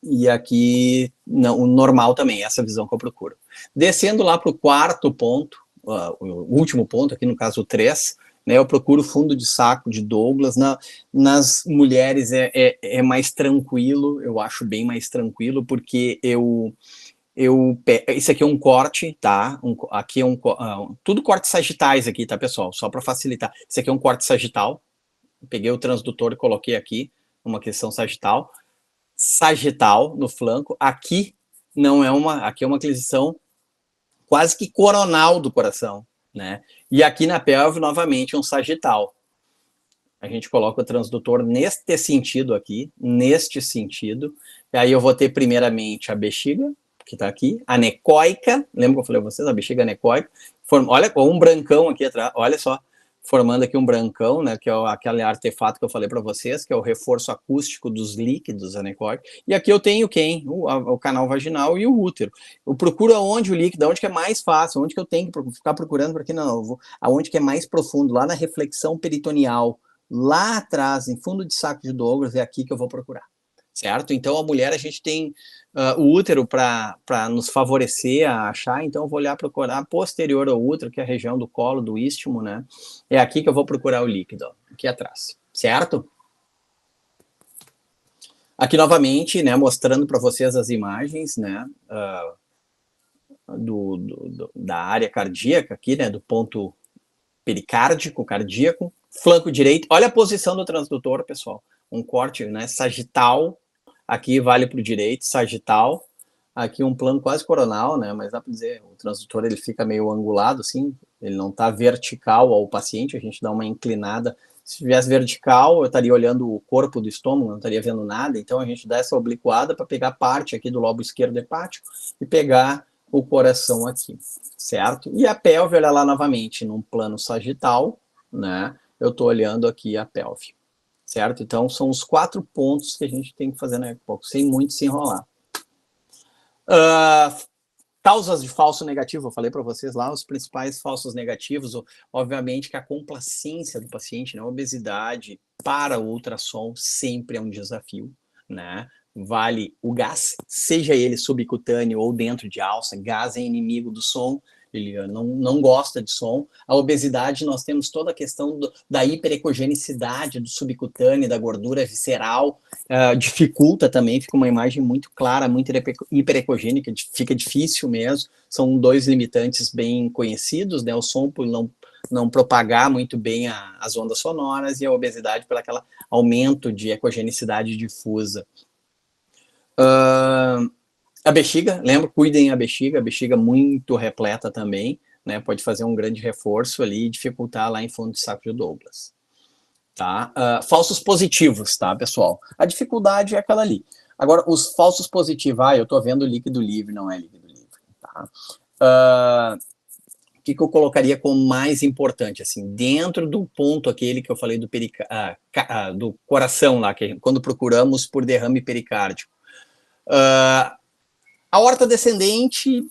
e aqui não, o normal também, essa visão que eu procuro. Descendo lá para o quarto ponto, o último ponto, aqui no caso o 3, né, eu procuro fundo de saco de Douglas. Nas mulheres é mais tranquilo, eu acho bem mais tranquilo, porque esse aqui é um corte, tá? Aqui é tudo cortes sagitais aqui, tá, pessoal? Só para facilitar. Esse aqui é um corte sagital. Peguei o transdutor e coloquei aqui, uma questão sagital no flanco. Aqui não é aqui é uma aquisição quase que coronal do coração, né? E aqui na pelve, novamente, um sagital. A gente coloca o transdutor neste sentido aqui, neste sentido. E aí eu vou ter primeiramente a bexiga, que está aqui, anecoica. Lembra que eu falei a vocês? A bexiga anecoica. Olha, um brancão aqui atrás, olha só, formando aqui um brancão, né, que é aquele artefato que eu falei para vocês, que é o reforço acústico dos líquidos anecoicos. E aqui eu tenho quem? O canal vaginal e o útero. Eu procuro aonde o líquido, aonde que é mais fácil, aonde que eu tenho que ficar procurando, porque não, aonde que é mais profundo, lá na reflexão peritoneal, lá atrás, em fundo de saco de Douglas, é aqui que eu vou procurar, certo? Então, a mulher, a gente tem o útero para nos favorecer a achar, então eu vou olhar, procurar posterior ao útero, que é a região do colo, do istmo, né? É aqui que eu vou procurar o líquido, ó, aqui atrás, certo? Aqui, novamente, né, mostrando para vocês as imagens, né, da área cardíaca aqui, né, do ponto pericárdico, cardíaco, flanco direito. Olha a posição do transdutor, pessoal. Um corte, né, sagital. Aqui vale para o direito, sagital. Aqui um plano quase coronal, né? Mas dá para dizer, o transdutor ele fica meio angulado, assim. Ele não está vertical ao paciente. A gente dá uma inclinada. Se estivesse vertical, eu estaria olhando o corpo do estômago, não estaria vendo nada. Então a gente dá essa obliquada para pegar parte aqui do lobo esquerdo hepático e pegar o coração aqui, certo? E a pelve, olha lá novamente, num plano sagital, né? Eu estou olhando aqui a pelve, certo? Então, são os 4 pontos que a gente tem que fazer na ECOPOCUS, sem muito se enrolar. Causas de falso negativo, eu falei para vocês lá, os principais falsos negativos, obviamente que a complacência do paciente, né, a obesidade para o ultrassom sempre é um desafio, né? Vale o gás, seja ele subcutâneo ou dentro de alça, gás é inimigo do som, ele não gosta de som. A obesidade, nós temos toda a questão da hiperecogenicidade do subcutâneo, da gordura visceral, dificulta também, fica uma imagem muito clara, muito hiperecogênica, fica difícil mesmo. São dois limitantes bem conhecidos, né? O som por não propagar muito bem as ondas sonoras e a obesidade por aquele aumento de ecogenicidade difusa. A bexiga, lembra, cuidem a bexiga muito repleta também, né? Pode fazer um grande reforço ali e dificultar lá em fundo de saco de Douglas. Tá? Falsos positivos, tá, pessoal? A dificuldade é aquela ali. Agora, os falsos positivos, eu tô vendo líquido livre, não é líquido livre, tá? O que eu colocaria como mais importante, assim, dentro do ponto aquele que eu falei do, do coração lá, que quando procuramos por derrame pericárdico. A aorta descendente,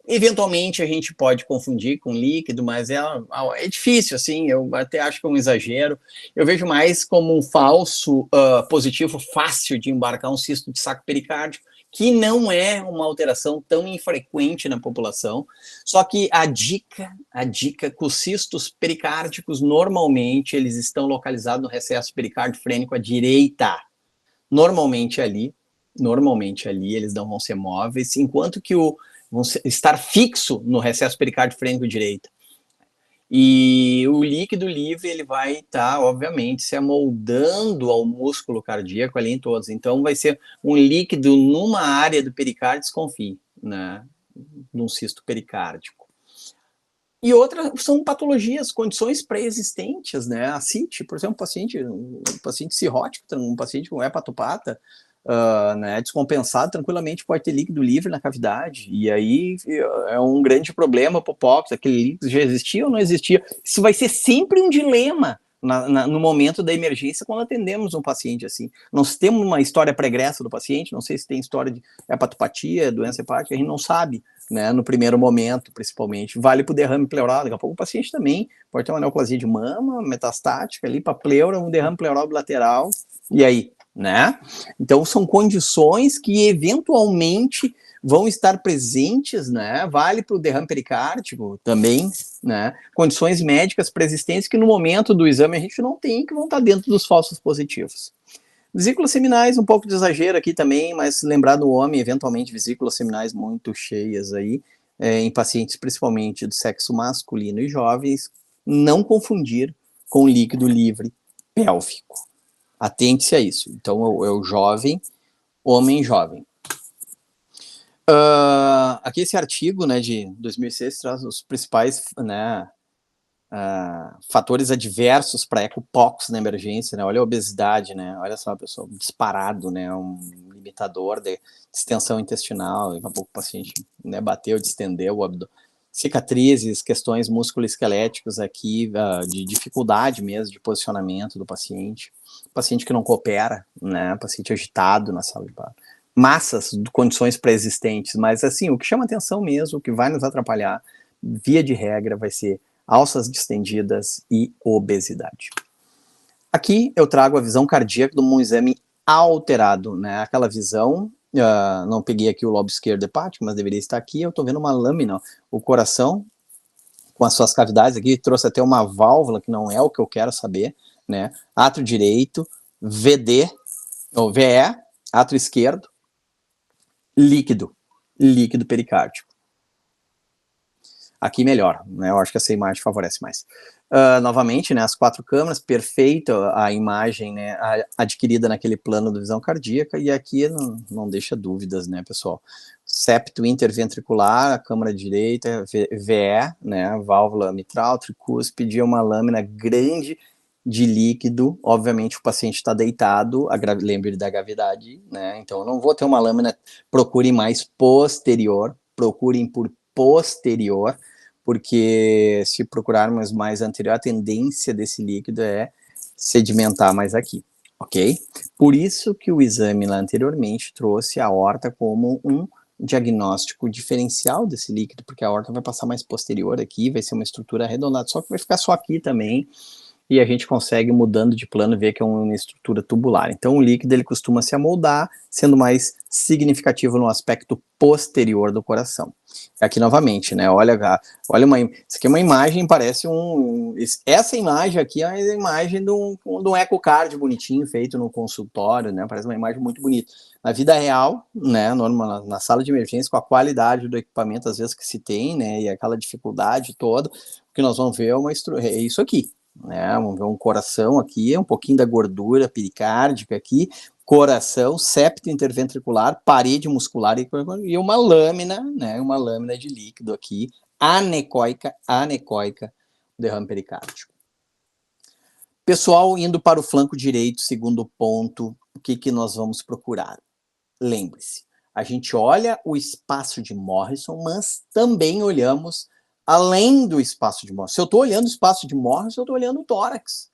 eventualmente a gente pode confundir com líquido, mas é difícil, assim, eu até acho que é um exagero. Eu vejo mais como um falso positivo fácil de embarcar um cisto de saco pericárdico, que não é uma alteração tão infrequente na população, só que a dica que os cistos pericárdicos, normalmente, eles estão localizados no recesso pericárdio frênico à direita, normalmente ali eles não vão ser móveis, enquanto que vão estar fixo no recesso pericárdio frênico direito. E o líquido livre, ele vai estar, obviamente, se amoldando ao músculo cardíaco ali em todos. Então, vai ser um líquido numa área do pericárdio, desconfie, né? Num cisto pericárdico. E outras são patologias, condições pré-existentes, né? A CIT, por exemplo, um paciente cirrótico, um paciente com hepatopata, né, descompensado, tranquilamente pode ter líquido livre na cavidade, e aí é um grande problema para o POX, aquele líquido já existia ou não existia. Isso vai ser sempre um dilema no momento da emergência, quando atendemos um paciente assim. Nós temos uma história pregressa do paciente, não sei se tem história de hepatopatia, doença hepática, a gente não sabe, né, no primeiro momento, principalmente. Vale para o derrame pleural, daqui a pouco o paciente também pode ter uma neoplasia de mama, metastática ali para pleura, um derrame pleural bilateral, e aí? Né? Então são condições que eventualmente vão estar presentes, né? Vale para o derrame pericárdico também, né? Condições médicas pré-existentes que no momento do exame a gente não tem, que vão estar dentro dos falsos positivos. Vesículas seminais, um pouco de exagero aqui também, mas lembrar do homem, eventualmente vesículas seminais muito cheias aí, em pacientes principalmente do sexo masculino e jovens, não confundir com líquido livre pélvico. Atente-se a isso. Então, é o jovem, homem jovem. Aqui esse artigo, né, de 2006 traz os principais, né, fatores adversos para ECOPOX na emergência, né? Olha a obesidade, né? Olha só, pessoal, disparado, né? Um limitador de distensão intestinal, daqui a pouco o paciente, né, bateu, distendeu o abdômen. Cicatrizes, questões musculoesqueléticas aqui, de dificuldade mesmo de posicionamento do paciente que não coopera, né, paciente agitado na sala de parto, massas de condições pré-existentes, mas assim, o que chama atenção mesmo, o que vai nos atrapalhar, via de regra, vai ser alças distendidas e obesidade. Aqui eu trago a visão cardíaca de um exame alterado, né, aquela visão, não peguei aqui o lobo esquerdo hepático, mas deveria estar aqui, eu estou vendo uma lâmina, ó, o coração com as suas cavidades aqui, trouxe até uma válvula que não é o que eu quero saber, né, átrio direito, VD, ou VE, átrio esquerdo, líquido pericárdico. Aqui melhor, né, eu acho que essa imagem favorece mais. Novamente, né, as 4 câmeras, perfeita a imagem, né, adquirida naquele plano de visão cardíaca, e aqui não deixa dúvidas, né, pessoal. Septo interventricular, a câmara direita, VE, né, válvula mitral, tricúspide, uma lâmina grande de líquido, obviamente o paciente está deitado, lembre da gravidade, né, então eu não vou ter uma lâmina, procurem mais posterior, procurem por posterior, porque se procurarmos mais anterior, a tendência desse líquido é sedimentar mais aqui, ok? Por isso que o exame lá anteriormente trouxe a aorta como um diagnóstico diferencial desse líquido, porque a aorta vai passar mais posterior aqui, vai ser uma estrutura arredondada, só que vai ficar só aqui também, e a gente consegue, mudando de plano, ver que é uma estrutura tubular. Então, o líquido, ele costuma se amoldar, sendo mais significativo no aspecto posterior do coração. Aqui, novamente, né, olha isso aqui é uma imagem, parece essa imagem aqui é a imagem de um ecocardio bonitinho, feito no consultório, né, parece uma imagem muito bonita. Na vida real, né, normal, na sala de emergência, com a qualidade do equipamento, às vezes, que se tem, né, e aquela dificuldade toda, o que nós vamos ver é isso aqui, né, vamos ver um coração aqui, um pouquinho da gordura pericárdica aqui, coração, septo interventricular, parede muscular e uma lâmina, né, uma lâmina de líquido aqui, anecoica, derrame pericárdico. Pessoal, indo para o flanco direito, segundo ponto, o que nós vamos procurar? Lembre-se, a gente olha o espaço de Morrison, mas também olhamos além do espaço de Morrison. Se eu estou olhando o espaço de Morrison, eu estou olhando o tórax.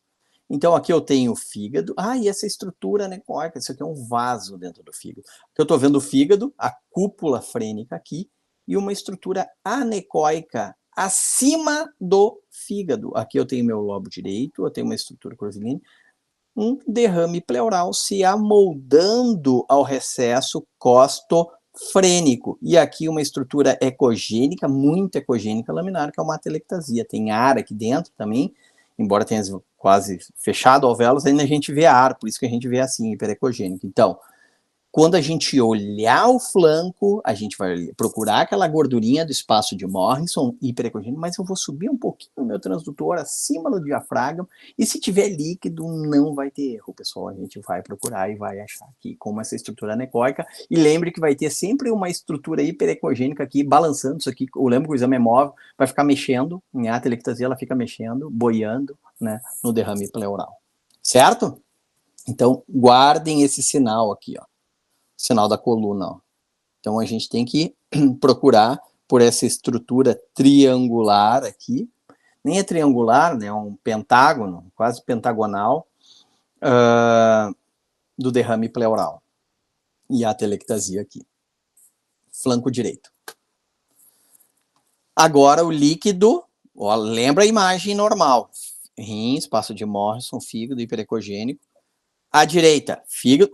Então, aqui eu tenho o fígado. E essa estrutura anecoica, isso aqui é um vaso dentro do fígado. Aqui eu estou vendo o fígado, a cúpula frênica aqui, e uma estrutura anecoica acima do fígado. Aqui eu tenho meu lobo direito, eu tenho uma estrutura curvilínea, um derrame pleural se amoldando ao recesso costofrênico. E aqui uma estrutura ecogênica, muito ecogênica laminar, que é uma atelectasia. Tem ar aqui dentro também, embora tenha quase fechado alvéolos, ainda a gente vê ar, por isso que a gente vê assim, hiperecogênico. Então, quando a gente olhar o flanco, a gente vai procurar aquela gordurinha do espaço de Morrison, hiperecogênico, mas eu vou subir um pouquinho o meu transdutor acima do diafragma, e se tiver líquido, não vai ter erro, pessoal. A gente vai procurar e vai achar aqui como essa estrutura anecoica, e lembre que vai ter sempre uma estrutura hiperecogênica aqui, balançando isso aqui. Eu lembro que o exame é móvel, vai ficar mexendo, em atelectasia ela fica mexendo, boiando, né, no derrame pleural. Certo? Então, guardem esse sinal aqui, ó. Sinal da coluna, ó. Então a gente tem que procurar por essa estrutura triangular aqui, nem é triangular, né, é um pentágono, quase pentagonal, do derrame pleural. E a atelectasia aqui. Flanco direito. Agora o líquido, ó, lembra a imagem normal. Rim, espaço de Morrison, fígado hiperecogênico. À direita, fígado,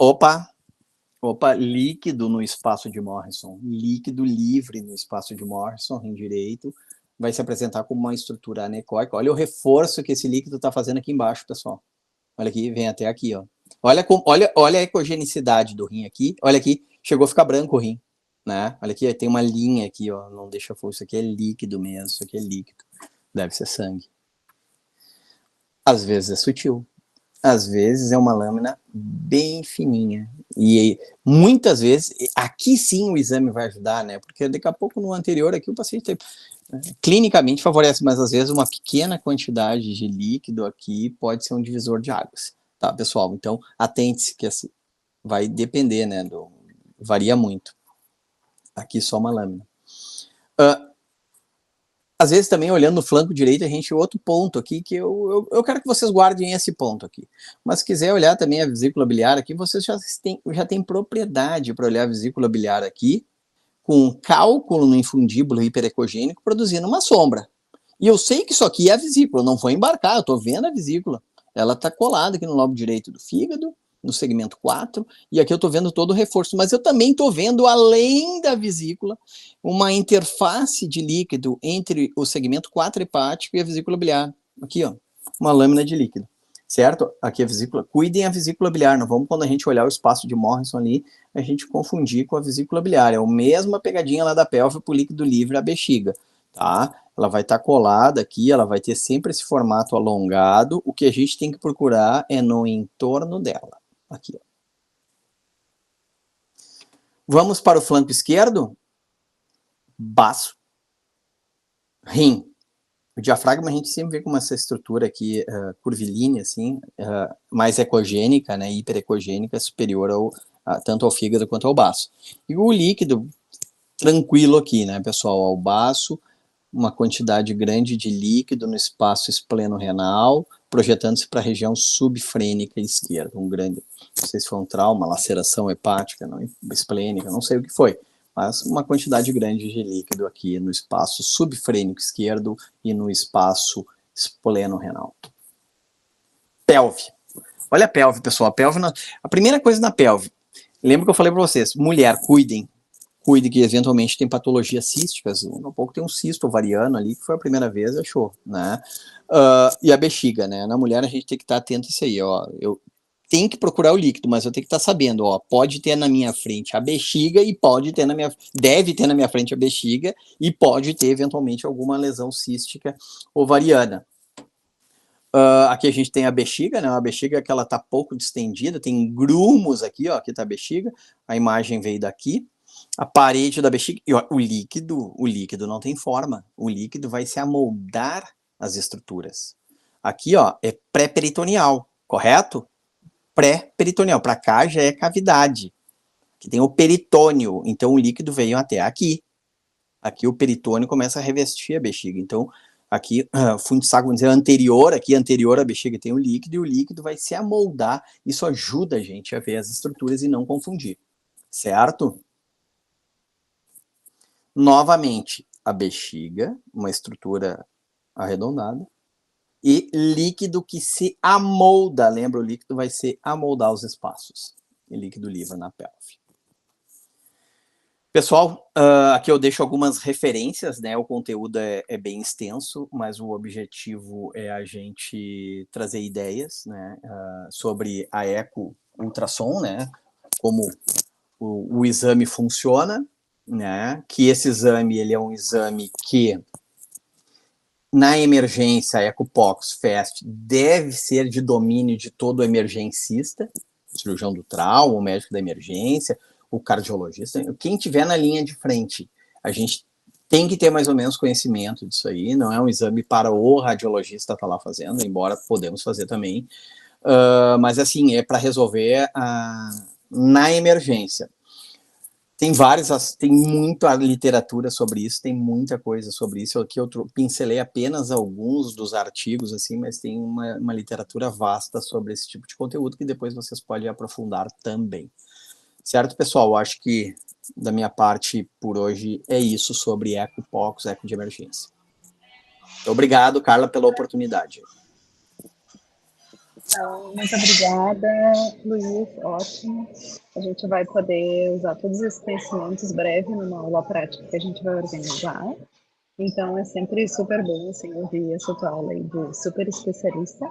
líquido no espaço de Morrison, líquido livre no espaço de Morrison, rim direito, vai se apresentar como uma estrutura anecoica. Olha o reforço que esse líquido está fazendo aqui embaixo, pessoal. Olha aqui, vem até aqui, ó. Olha a ecogenicidade do rim aqui. Olha aqui, chegou a ficar branco o rim, né? Olha aqui, tem uma linha aqui, ó. Não deixa força. Isso aqui é líquido mesmo, isso aqui é líquido. Deve ser sangue. Às vezes é sutil. Às vezes é uma lâmina bem fininha. E muitas vezes, aqui sim o exame vai ajudar, né? Porque daqui a pouco no anterior aqui o paciente clinicamente favorece, mas às vezes uma pequena quantidade de líquido aqui pode ser um divisor de águas, tá, pessoal? Então, atente-se que assim, vai depender, né? Varia muito. Aqui só uma lâmina. Às vezes também olhando no flanco direito, a gente outro ponto aqui, que eu quero que vocês guardem esse ponto aqui. Mas se quiser olhar também a vesícula biliar aqui, vocês já têm propriedade para olhar a vesícula biliar aqui, com um cálculo no infundíbulo hiperecogênico, produzindo uma sombra. E eu sei que isso aqui é a vesícula, não vou embarcar, eu estou vendo a vesícula. Ela está colada aqui no lobo direito do fígado, no segmento 4, e aqui eu estou vendo todo o reforço, mas eu também estou vendo, além da vesícula, uma interface de líquido entre o segmento 4 hepático e a vesícula biliar. Aqui, ó, uma lâmina de líquido, certo? Aqui a vesícula, cuidem a vesícula biliar, não vamos, quando a gente olhar o espaço de Morrison ali, a gente confundir com a vesícula biliar, é a mesma pegadinha lá da pelve para o líquido livre, a bexiga, tá? Ela vai estar colada aqui, ela vai ter sempre esse formato alongado, o que a gente tem que procurar é no entorno dela. Aqui, ó. Vamos para o flanco esquerdo. Baço. Rim. O diafragma a gente sempre vê como essa estrutura aqui, curvilínea, assim, mais ecogênica, né, hiperecogênica, superior tanto ao fígado quanto ao baço. E o líquido, tranquilo aqui, né, pessoal, ao baço, uma quantidade grande de líquido no espaço espleno-renal, projetando-se para a região subfrênica esquerda, não sei se foi um trauma, laceração hepática, não, esplênica, não sei o que foi, mas uma quantidade grande de líquido aqui no espaço subfrênico esquerdo e no espaço espleno-renal. Pelve. Olha a pelve, pessoal. A primeira coisa na pelve, lembra que eu falei para vocês, mulher, cuide que eventualmente tem patologias císticas, um pouco tem um cisto ovariano ali, que foi a primeira vez, achou, né? E a bexiga, né? Na mulher a gente tem que estar atento a isso aí, ó. Eu tenho que procurar o líquido, mas eu tenho que estar sabendo, ó, pode ter na minha frente a bexiga e deve ter na minha frente a bexiga e pode ter eventualmente alguma lesão cística ovariana. Aqui a gente tem a bexiga, né? A bexiga que ela tá pouco distendida, tem grumos aqui, ó, aqui tá a bexiga, a imagem veio daqui, a parede da bexiga, e ó, o líquido não tem forma, o líquido vai se amoldar as estruturas. Aqui, ó, é pré-peritoneal, correto? Pré-peritoneal, para cá já é cavidade, aqui tem o peritônio, então o líquido veio até aqui. Aqui o peritônio começa a revestir a bexiga, então aqui, fundo de saco, vamos dizer, anterior à bexiga tem o líquido, e o líquido vai se amoldar, isso ajuda a gente a ver as estruturas e não confundir, certo? Novamente, a bexiga, uma estrutura arredondada, e líquido que se amolda, lembra, o líquido vai se amoldar os espaços, e líquido livre na pelve. Pessoal, aqui eu deixo algumas referências, né? O conteúdo é bem extenso, mas o objetivo é a gente trazer ideias, né? Sobre a eco ultrassom, né? Como o exame funciona, né? Que esse exame ele é um exame que na emergência, a EcoPox FAST deve ser de domínio de todo emergencista, o cirurgião do trauma, o médico da emergência, o cardiologista, quem tiver na linha de frente. A gente tem que ter mais ou menos conhecimento disso aí, não é um exame para o radiologista estar lá fazendo, embora podemos fazer também, mas assim, é para resolver na emergência. Tem muita literatura sobre isso, tem muita coisa sobre isso. Aqui eu pincelei apenas alguns dos artigos, assim, mas tem uma literatura vasta sobre esse tipo de conteúdo que depois vocês podem aprofundar também. Certo, pessoal? Acho que da minha parte por hoje é isso sobre EcoPox, eco de emergência. Obrigado, Carla, pela oportunidade. Então, muito obrigada, Luiz, ótimo. A gente vai poder usar todos esses conhecimentos breve numa aula prática que a gente vai organizar. Então, é sempre super bom, assim, ouvir essa tua aula aí do super especialista.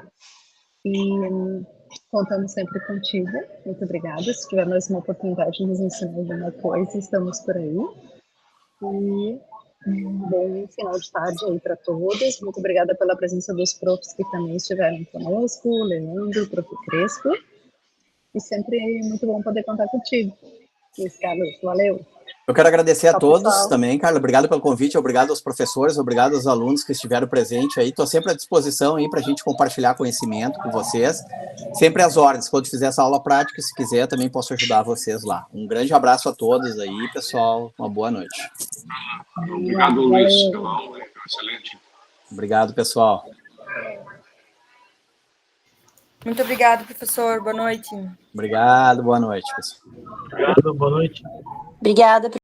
E contamos sempre contigo. Muito obrigada. Se tiver mais uma oportunidade de nos ensinar alguma coisa, estamos por aí. E um bom final de tarde aí para todos. Muito obrigada pela presença dos profs que também estiveram conosco, o Leandro, o prof. Crespo. E sempre muito bom poder contar contigo. Luiz Carlos, valeu. Eu quero agradecer a todos pessoal. Também, Carla. Obrigado pelo convite, obrigado aos professores, obrigado aos alunos que estiveram presentes aí. Estou sempre à disposição aí para a gente compartilhar conhecimento com vocês. Sempre às ordens. Quando fizer essa aula prática, se quiser, também posso ajudar vocês lá. Um grande abraço a todos aí, pessoal. Uma boa noite. Obrigado, Luiz, pela aula. Excelente. Obrigado, pessoal. Muito obrigado, professor. Boa noite. Obrigado, boa noite, pessoal. Obrigado, boa noite. Obrigada,